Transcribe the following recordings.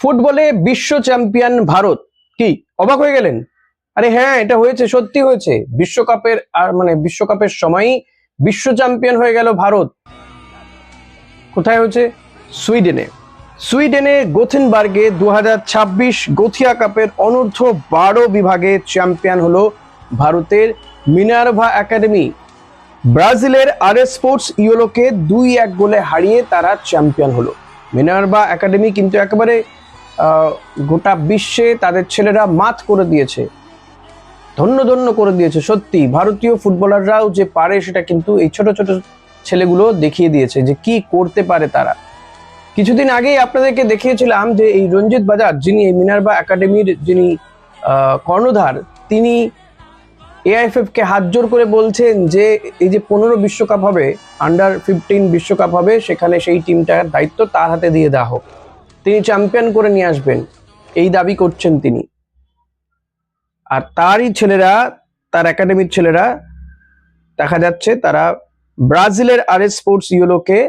ফুটবলে বিশ্ব চ্যাম্পিয়ন ভারত। কি অবাক হয়ে গেলেন? আরে হ্যাঁ, এটা হয়েছে, সত্যি হয়েছে। বিশ্বকাপের বিশ্বকাপের সময়ই বিশ্ব চ্যাম্পিয়ন হয়ে গেল ভারত। কোথায় হয়েছে? সুইডেনে গোথেনবার্গে 2026 গোথিয়া কাপের অনূর্ধ্ব 12 বিভাগে চ্যাম্পিয়ন হলো ভারতের মিনার্ভা একাডেমি। ব্রাজিলের আরএস স্পোর্টস ইয়োলোকে 2-1 গোলে হারিয়ে তারা চ্যাম্পিয়ন হলো। মিনার্ভা একাডেমি কিন্তু একেবারে গোটা বিশ্বে তাদের ছেলেরা মাত করে দিয়েছে, ধন্য ধন্য করে দিয়েছে। সত্যি ভারতীয় ফুটবলাররাও যে পারে সেটা কিন্তু এই ছোট ছোট ছেলেগুলো দেখিয়ে দিয়েছে যে কি করতে পারে তারা। কিছুদিন আগেই আপনাদেরকে দেখিয়েছিলাম যে এই রঞ্জিত বাজাজ, যিনি এই মিনার্ভা একাডেমির যিনি কর্ণধার, তিনি এআইএফএফ কে হাত জোর করে বলছেন যে এই যে 15 বিশ্বকাপ হবে, আন্ডার 15 বিশ্বকাপ হবে, সেখানে সেই টিমটার দায়িত্ব তার হাতে দিয়ে দেওয়া হোক, তিনি চ্যাম্পিয়ন করে নিয়ে আসবেন, এই দাবি করছেন তিনি। আর তারই ছেলেরা, তার একাডেমির ছেলেরা দেখা যাচ্ছে তারা ব্রাজিলের আরএস স্পোর্টস ইয়োলোকে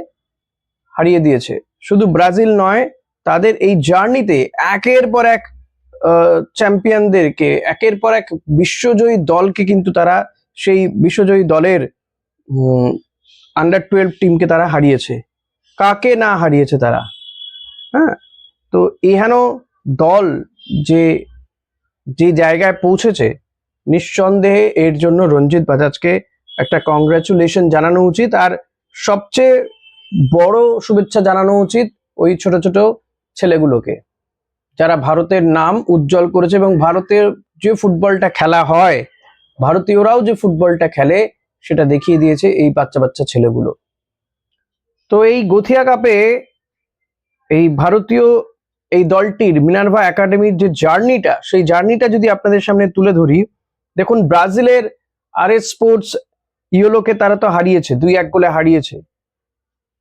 হারিয়ে দিয়েছে। শুধু ব্রাজিল নয়, তাদের এই জার্নিতে একের পর এক চ্যাম্পিয়নদেরকে, একের পর এক বিশ্বজয়ী দলকে কিন্তু তারা, সেই বিশ্বজয়ী দলের আন্ডার 12 টিমকে তারা হারিয়েছে। কাকে না হারিয়েছে তারা? হ্যাঁ, তো এহেন দল যে যে জায়গায় পৌঁছেছে, নিঃসন্দেহে এর জন্য রঞ্জিত বাজাজকে একটা কংগ্রাচুলেশন জানানো উচিত। আর সবচেয়ে বড় শুভেচ্ছা জানানো উচিত ওই ছোট ছোট ছেলেগুলোকে, যারা ভারতের নাম উজ্জ্বল করেছে এবং ভারতের যে ফুটবলটা খেলা হয়, ভারতীয়রাও যে ফুটবলটা খেলে সেটা দেখিয়ে দিয়েছে এই বাচ্চা বাচ্চা ছেলেগুলো। তো এই গোথিয়া কাপে এই ভারতীয় এই দলটির মিনার্ভা একাডেমির যে জার্নিটা, সেই জার্নিটা যদি আপনাদের সামনে তুলে ধরি, দেখুন ব্রাজিলের আরএস স্পোর্টস ইয়োলোকে তারা তো হারিয়েছে, 2-1 গোলে হারিয়েছে।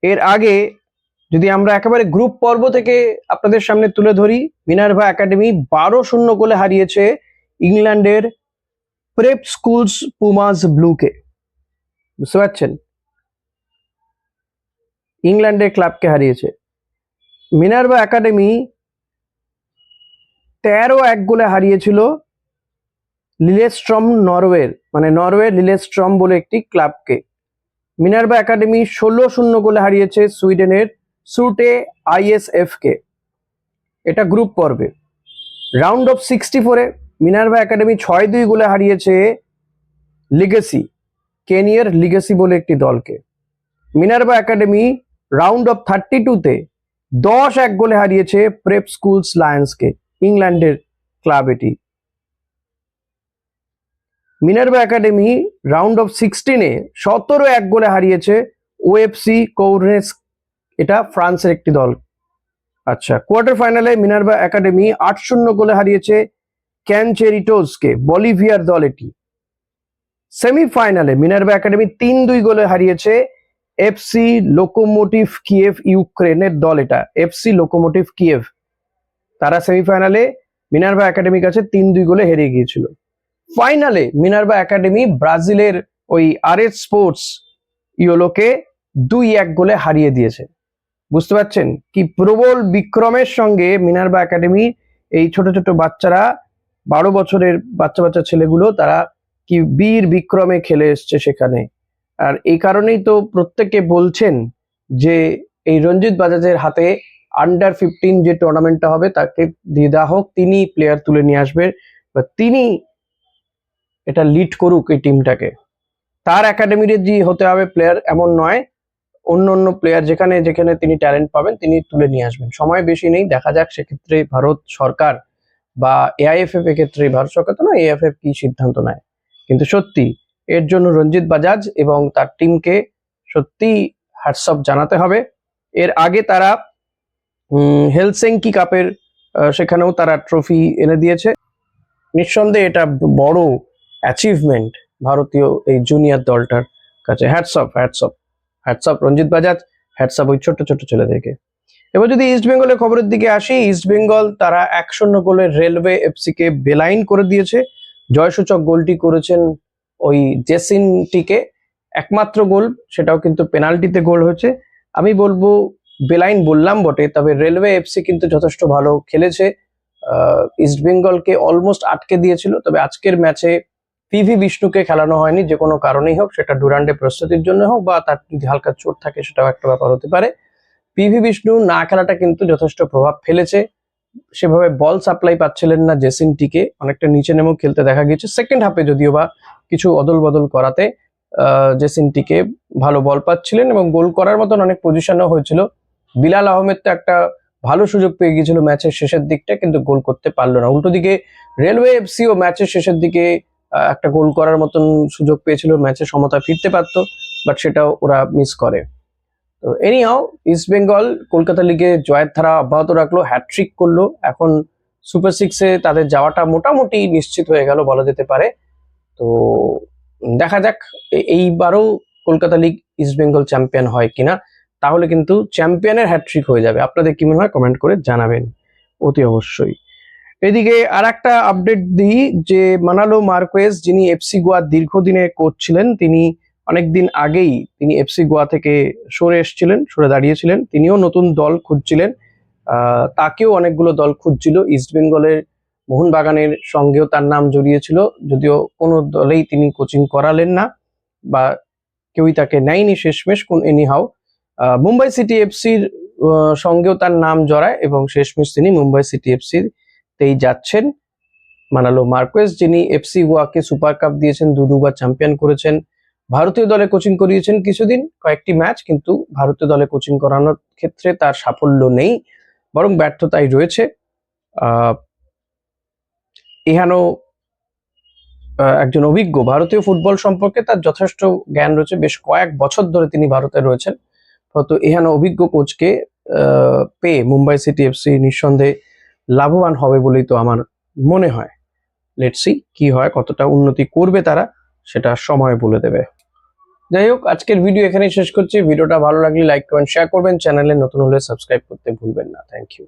এর আগে যদি আমরা একেবারে গ্রুপ পর্ব থেকে আপনাদের সামনে তুলে ধরি, মিনার্ভা একাডেমি 12-0 গোলে হারিয়েছে ইংল্যান্ডের প্রেপ স্কুলস পুমাস ব্লুকে। বুঝতে পারছেন? ইংল্যান্ডের ক্লাবকে হারিয়েছে। মিনার্ভা একাডেমি 13-1 গোলে হারিয়েছিল লিলেস্ট্রম, নরওয়ের লিলেস্ট্রম বলে একটি ক্লাবকে। মিনার্ভা একাডেমি 16-0 গোলে হারিয়েছে সুইডেনের সুটে আইএসএফ কে। এটা গ্রুপ পর্বে। রাউন্ড অফ 64-এ মিনার্ভা একাডেমি 6-2 গোলে হারিয়েছে লিগেসি, কেনিয়ার লিগেসি বলে একটি দলকে। মিনার্ভা একাডেমি রাউন্ড অফ 32-তে 10-1 গোলে হারিয়েছে প্রেপ স্কুলস লায়ন্সকে, ইংল্যান্ডের ক্লাব এটি। মিনার্ভা একাডেমি রাউন্ড অফ 16-এ 17-1 গোলে হারিয়েছে ওএফসি কৌরনেস, এটা ফ্রান্সের একটি দল। আচ্ছা, কোয়ার্টার ফাইনালে মিনার্ভা একাডেমি 8-0 গোলে হারিয়েছে ক্যানচেরিটোসকে, বলিভিয়ার দল এটি। সেমিফাইনালে মিনার্ভা একাডেমি 3-2 গোলে হারিয়েছে এফসি লোকোমোটিভ কিয়েভ, ইউক্রেনের দল এটা, এফসি লোকোমোটিভ কিয়েভ। তারা সেমিফাইনালে মিনার্ভা একাডেমির কাছে 3-2 গোলে হেরে গিয়েছিল। ফাইনালে মিনার্ভা একাডেমি ব্রাজিলের ওই আরএস স্পোর্টস ইয়োলোকে 2-1 গোলে হারিয়ে দিয়েছে। বুঝতে পারছেন কি প্রবল বিক্রমের সঙ্গে মিনার্ভা একাডেমি এই ছোট ছোট বাচ্চারা, 12 বছরের বাচ্চা বাচ্চা ছেলেগুলো, তারা কি বীর বিক্রমে খেলে এসছে সেখানে। আর এই কারণেই তো প্রত্যেকে বলছেন যে এই রঞ্জিত বাজাজের হাতে আন্ডার 15 যে টুর্নামেন্টটা হবে তাকে দিয়ে দেওয়া হোক, তিনি প্লেয়ার তুলে নিয়ে আসবে বা তিনি এটা লিড করুক এই টিমটাকে। তার একাডেমির যে হতে হবে প্লেয়ার এমন নয়, অন্য অন্য প্লেয়ার যেখানে যেখানে তিনি ট্যালেন্ট পাবেন তিনি তুলে নিয়ে আসবেন। সময় বেশি নেই, দেখা যাক সেক্ষেত্রে ভারত সরকার বা এআইএফএফ, এক্ষেত্রে ভারত সরকার তো না, এআইএফএফ কি সিদ্ধান্ত নেয়। কিন্তু সত্যি এর জন্য রঞ্জিত বাজাজ এবং তার টিমকে সত্যি হ্যাটস অফ জানাতে হবে। এর আগে তারা হেলসিঙ্কি কাপের সেখানেও তারা ট্রফি এনে দিয়েছে। নিঃসন্দেহে এটা বড় অ্যাচিভমেন্ট ভারতীয় এই জুনিয়র দলটার কাছে। Hats off, hats off, hats off Ranjit Bajaj, hats off ওই ছোট ছোট ছেলেদেরকে। এবার যদি ইস্ট বেঙ্গলের খবরের দিকে আসি, ইস্ট বেঙ্গল তারা 1-0 গোলে রেলওয়ে এফসি কে বেলাইন করে দিয়েছে। জয়সূচক গোলটি করেছেন ওই জেসিন টিকে, একমাত্র গোল, সেটাও কিন্তু পেনাল্টিতে গোল হয়েছে। আমি বলবো বেলাইন বললাম বটে, তবে রেলওয়ে এফসি কিন্তু যথেষ্ট ভালো খেলেছে। ইস্ট বেঙ্গলকে অলমোস্ট আটকে দিয়েছিল, তবে আজকের ম্যাচে পিভি বিষ্ণুকে খেলানো হয়নি, যে কোনো কারণেই হোক, সেটা ডুরান্ডে প্রস্তুতির জন্য হোক বা তার যদি হালকা চোট থাকে সেটাও একটা ব্যাপার হতে পারে। পিভি বিষ্ণু না খেলাটা কিন্তু যথেষ্ট প্রভাব ফেলেছে। সেভাবে বল সাপ্লাই পাচ্ছিলেন না জেসিনটিকে, অনেকটা নিচে নেমেও খেলতে দেখা গিয়েছে সেকেন্ড হাফে, যদিও বা কিছু অদল বদল করাতে জেসিনটিকে ভালো বল পাচ্ছিলেন এবং গোল করার মতন অনেক পজিশনও হয়েছিল। বিলাল আহমেদ তো একটা ভালো সুযোগ পেয়ে গিয়েছিল ম্যাচের শেষের দিকটা, কিন্তু গোল করতে পারলো না। উল্টো দিকে রেলওয়ে এফসিও ম্যাচের শেষের দিকে একটা গোল করার মতন সুযোগ পেয়েছিল, ম্যাচে সমতা ফিরতে পারতো, বাট সেটাও ওরা মিস করে। তো এনিহাও ইস্ট বেঙ্গল কলকাতা লিগে জয়ের ধারা অব্যাহত রাখলো, হ্যাটট্রিক করলো, এখন সুপার সিক্সে তাদের যাওয়াটা মোটামুটি নিশ্চিত হয়ে গেল বলা যেতে পারে। তো দেখা যাক এইবারও Kolkata league east Bengal champion হয় কিনা, তাহলে কিন্তু চ্যাম্পিয়নের হ্যাটট্রিক হয়ে যাবে। আপনাদের কি মনে হয় কমেন্ট করে জানাবেন অতি অবশ্যই। এদিকে আর একটা আপডেট দিই যে মানালো মার্কোয়েজ, যিনি এফসি গোয়ার দীর্ঘদিনের কোচ ছিলেন, তিনি অনেকদিন আগেই তিনি এফসি গোয়া থেকে সরে দাঁড়িয়েছিলেন, তিনিও নতুন দল খুঁজছিলেন। তাকেও অনেকগুলো দল খুঁজছিল, ইস্ট বেঙ্গলের মোহনবাগানের সঙ্গেও তার নাম জড়িয়েছিল, যদিও কোনো দলেই তিনি কোচিং করালেন না বা কেউই তাকে নেয়নি শেষমেশ কোন এনিহাও। মুম্বাই সিটি এফসির সঙ্গেও তার নাম জড়ায় এবং শেষমেশ তিনি মুম্বাই সিটি এফসির তেই যাচ্ছেন মানালো মার্কোয়েজ, যিনি এফসি গোয়াকে সুপার কাপ দিয়েছেন, দুবার চ্যাম্পিয়ন করেছেন, ভারতীয় দলে কোচিং করিয়েছেন কিছুদিন, কয়েকটি ম্যাচ, কিন্তু ভারতীয় দলে কোচিং করানোর ক্ষেত্রে তার সাফল্য নেই, বরং ব্যর্থতাই রয়েছে। ইহানো একজন অভিজ্ঞ, ভারতীয় ফুটবল সম্পর্কে তার যথেষ্ট জ্ঞান রয়েছে, বেশ কয়েক বছর ধরে তিনি ভারতে রয়েছেন। হয়তো ইহানো অভিজ্ঞ কোচকে পেয়ে মুম্বাই সিটি এফসি নিঃসন্দেহে লাভবান হবে বলেই তো আমার মনে হয়। লেটস সি কি হয়, কতটা উন্নতি করবে তারা সেটা সময় বলে দেবে। যাই হোক, আজকের ভিডিও এখানেই শেষ করছি। ভিডিওটা ভালো লাগলে লাইক কমেন্ট শেয়ার করবেন, চ্যানেলে নতুন হলে সাবস্ক্রাইব করতে ভুলবেন না। Thank you.